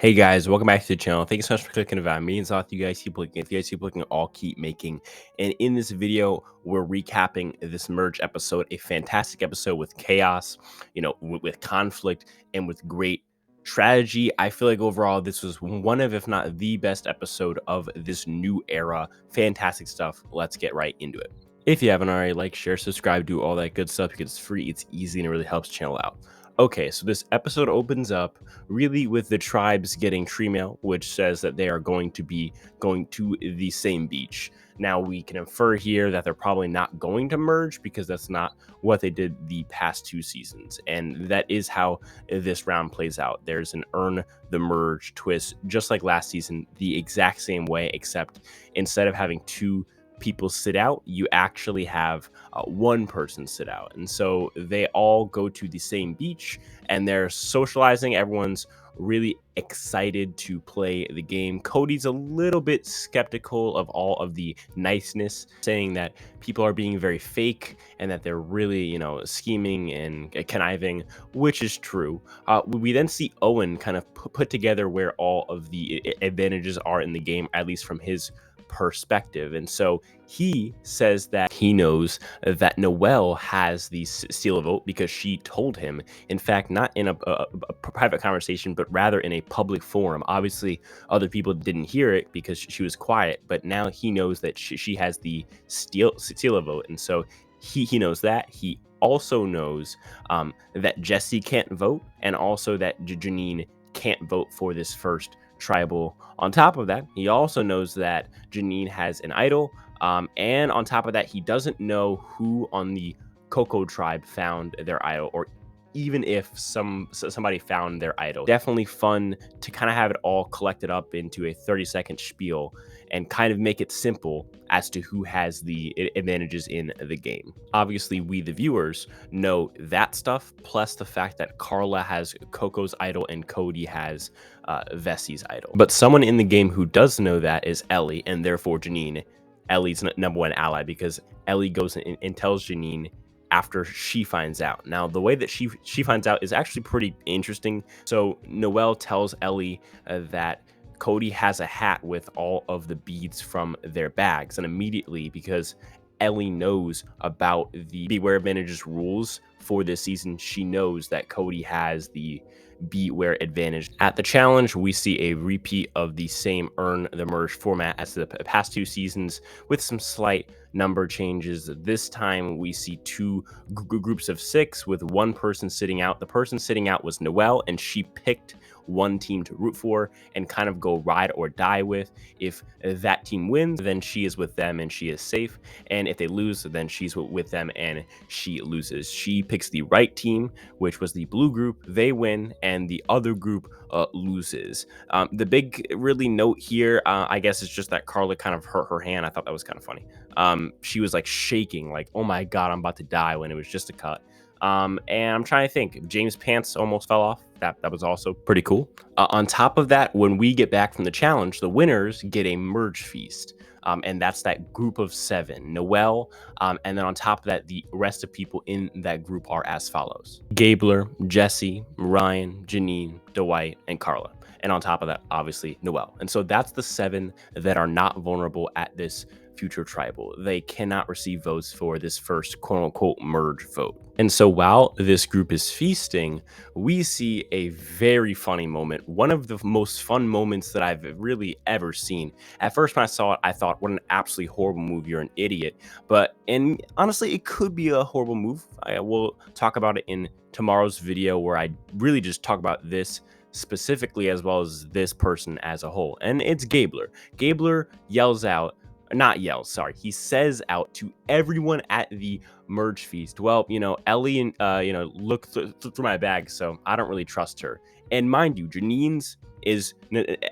Hey guys, welcome back to the channel. Thank you so much for clicking around. Me and Zoth, you guys keep looking. If you guys keep looking, I'll keep making. And in this video, we're recapping this merge episode, a fantastic episode with chaos, with conflict and with great strategy. I feel like overall, this was one of, if not the best episode of this new era. Fantastic stuff. Let's get right into it. If you haven't already, like, share, subscribe, do all that good stuff because it's free, it's easy, and it really helps the channel out. Okay, so this episode opens up really with the tribes getting tree mail, which says that they are going to be going to the same beach. Now, we can infer here that they're probably not going to merge because that's not what they did the past two seasons. And that is how this round plays out. There's an earn the merge twist, just like last season, the exact same way, except instead of having two people sit out, you actually have one person sit out. And so they all go to the same beach and they're socializing. Everyone's really excited to play the game. Cody's a little bit skeptical of all of the niceness, saying that people are being very fake and that they're really, scheming and conniving, which is true. We then see Owen kind of put together where all of the advantages are in the game, at least from his perspective. And so he says that he knows that Noelle has the seal of vote because she told him, in fact, not in a private conversation, but rather in a public forum. Obviously, other people didn't hear it because she was quiet, but now he knows that she has the seal of vote. And so he knows that. He also knows that Jesse can't vote, and also that Janine can't vote for this first tribal. On top of that, he also knows that Janine has an idol, and on top of that, he doesn't know who on the Coco tribe found their idol, or even if somebody found their idol. Definitely fun to kind of have it all collected up into a 30-second spiel and kind of make it simple as to who has the advantages in the game. Obviously, we the viewers know that stuff, plus the fact that Carla has Coco's idol and Cody has Vessi's idol. But someone in the game who does know that is Ellie, and therefore Janine, Ellie's number one ally, because Ellie goes and tells Janine after she finds out. Now, the way that she finds out is actually pretty interesting. So Noelle tells Ellie that Cody has a hat with all of the beads from their bags, and immediately, because Ellie knows about the Beware Advantages rules for this season, she knows that Cody has the Beware Advantage. At the challenge, we see a repeat of the same Earn the Merge format as the past two seasons, with some slight number changes. This time we see two groups of 6 with one person sitting out. The person sitting out was Noelle, and she picked one team to root for and kind of go ride or die with. If that team wins, then she is with them and she is safe, and if they lose, then she's with them and she loses. She picks the right team, which was the blue group. They win, and the other group loses. The big really note here, I guess, is just that Carla kind of hurt her hand. I thought that was kind of funny. She was like shaking, like, oh my god, I'm about to die, when it was just a cut. And I'm trying to think, James' pants almost fell off. That was also pretty cool. On top of that, when we get back from the challenge, the winners get a merge feast. And that's that group of 7, Noelle, and then on top of that, the rest of people in that group are as follows: Gabler, Jesse, Ryan, Janine, Dwight, and Carla. And on top of that, obviously, Noelle. And so that's the 7 that are not vulnerable at this future tribal. They cannot receive votes for this first quote-unquote merge vote. And so while this group is feasting, we see a very funny moment, one of the most fun moments that I've really ever seen. At first, when I saw it, I thought, what an absolutely horrible move, you're an idiot. And honestly, it could be a horrible move. I will talk about it in tomorrow's video, where I really just talk about this specifically, as well as this person as a whole. And it's Gabler. Gabler yells out, not yells, sorry, he says out to everyone at the merge feast, well, Ellie and look through my bag, so I don't really trust her. And mind you, Janine's is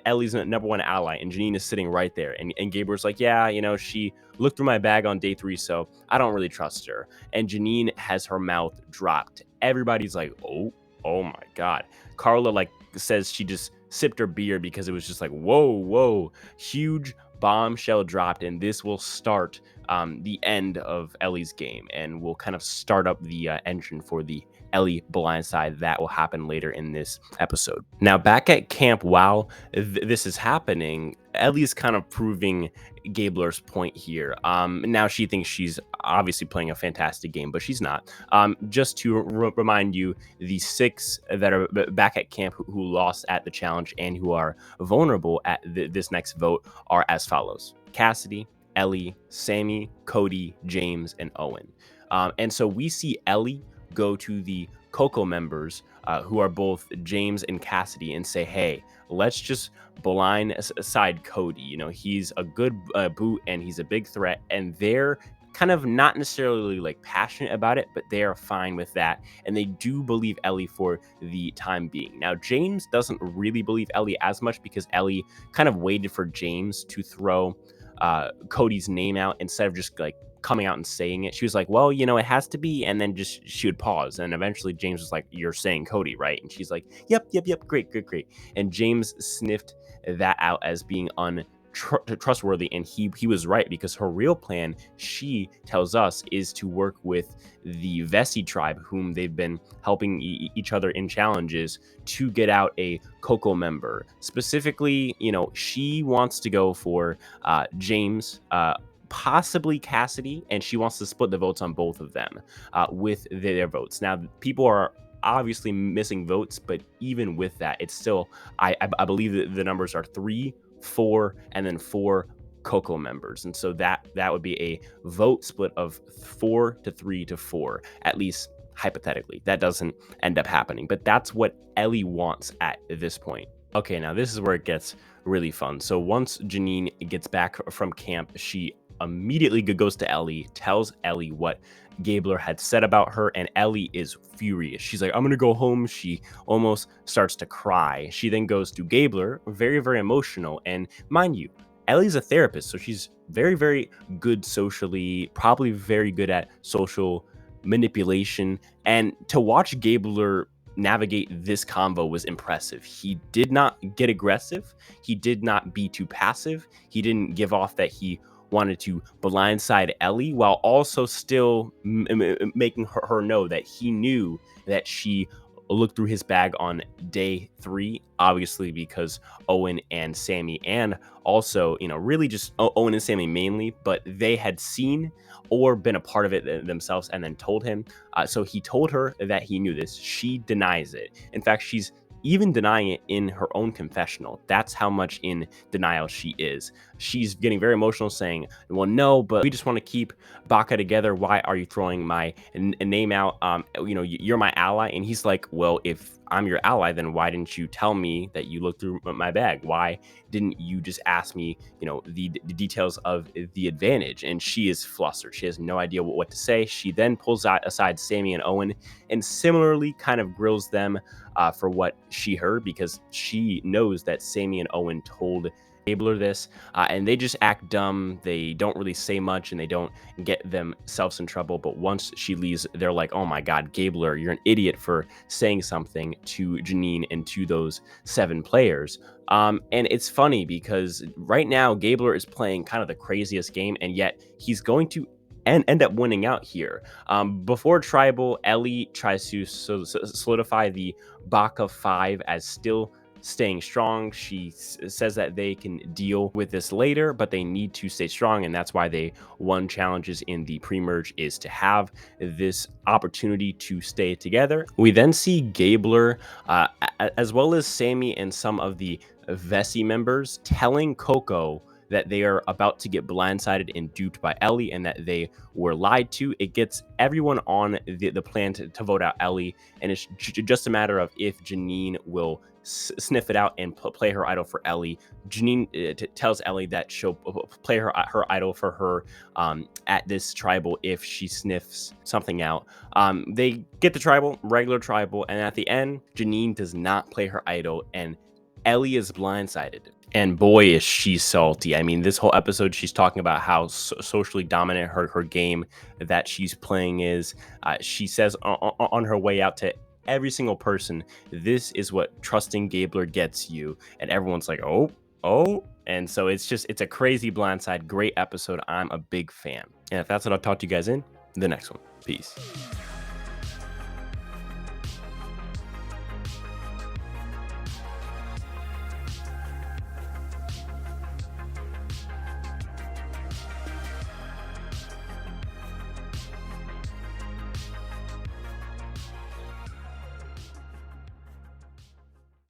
Ellie's number one ally, and Janine is sitting right there, and Gabriel's like, yeah, she looked through my bag on day 3, so I don't really trust her. And Janine has her mouth dropped. Everybody's like, oh my god. Carla says she just sipped her beer because it was just like, whoa, huge bombshell dropped, and this will start the end of Ellie's game, and will kind of start up the engine for the Ellie blindside. That will happen later in this episode. Now, back at camp, while this is happening, Ellie's kind of proving Gabler's point here. Now she thinks she's obviously playing a fantastic game, but she's not. Just to remind you, the 6 that are back at camp who lost at the challenge and who are vulnerable at this next vote are as follows: Cassidy, Ellie, Sammy, Cody, James, and Owen. And so we see Ellie go to the Coco members, who are both James and Cassidy, and say, hey, let's just blindside Cody. You know, he's a good boot and he's a big threat. And they're kind of not necessarily like passionate about it, but they are fine with that. And they do believe Ellie for the time being. Now, James doesn't really believe Ellie as much because Ellie kind of waited for James to throw Cody's name out instead of just like coming out and saying it. She was like, well, you know, it has to be. And then just she would pause. And eventually James was like, you're saying Cody, right? And she's like, yep. Great. And James sniffed that out as being trustworthy, and he was right, because her real plan, she tells us, is to work with the Vessi tribe, whom they've been helping each other in challenges, to get out a Coco member. Specifically, you know, she wants to go for James, possibly Cassidy, and she wants to split the votes on both of them with their votes. Now, people are obviously missing votes, but even with that, it's still, I believe that the numbers are 3, 4, and then 4 Coco members. And so that would be a vote split of 4 to 3 to 4, at least hypothetically. That doesn't end up happening, but that's what Ellie wants at this point. Okay, now this is where it gets really fun. So once Janine gets back from camp, she immediately goes to Ellie, tells Ellie what Gabler had said about her, and Ellie is furious. She's like, I'm gonna go home. She almost starts to cry. She then goes to Gabler, very, very emotional. And mind you, Ellie's a therapist, so she's very, very good socially, probably very good at social manipulation. And to watch Gabler navigate this convo was impressive. He did not get aggressive. He did not be too passive. He didn't give off that he wanted to blindside Ellie, while also still making her know that he knew that she looked through his bag on day 3, obviously because Owen and Sammy, and also, you know, really just Owen and Sammy mainly, but they had seen or been a part of it themselves and then told him. So he told her that he knew this. She denies it. In fact, she's even denying it in her own confessional. That's how much in denial she is. She's getting very emotional, saying, well, no, but we just want to keep Baka together. Why are you throwing my name out? You know, you're my ally. And he's like, well, if I'm your ally, then why didn't you tell me that you looked through my bag? Why didn't you just ask me, you know, the details of the advantage? And she is flustered. She has no idea what to say. She then pulls aside Sammy and Owen and similarly kind of grills them for what she heard, because she knows that Sammy and Owen told Gabler this, and they just act dumb. They don't really say much, and they don't get themselves in trouble. But once she leaves, they're like, oh my God, Gabler, you're an idiot for saying something to Janine and to those 7 players. And it's funny because right now Gabler is playing kind of the craziest game, and yet he's going to end up winning out here. Before Tribal, Ellie tries to solidify the Baka 5 as still staying strong. She says that they can deal with this later, but they need to stay strong, and that's why they won challenges in the pre-merge, is to have this opportunity to stay together. We then see Gabler, as well as Sammy and some of the Vessi members, telling Coco that they are about to get blindsided and duped by Ellie, and that they were lied to. It gets everyone on the plan to vote out Ellie, and it's just a matter of if Janine will sniff it out and play her idol for Ellie. Janine tells Ellie that she'll play her idol for her at this tribal if she sniffs something out. They get the tribal, regular tribal, and at the end, Janine does not play her idol, and Ellie is blindsided. And boy, is she salty. I mean, this whole episode, she's talking about how socially dominant her game that she's playing is. She says on her way out to every single person, this is what trusting Gabler gets you. And everyone's like, oh. And so it's a crazy blindside. Great episode. I'm a big fan. And if that's what I'll talk to you guys in the next one. Peace.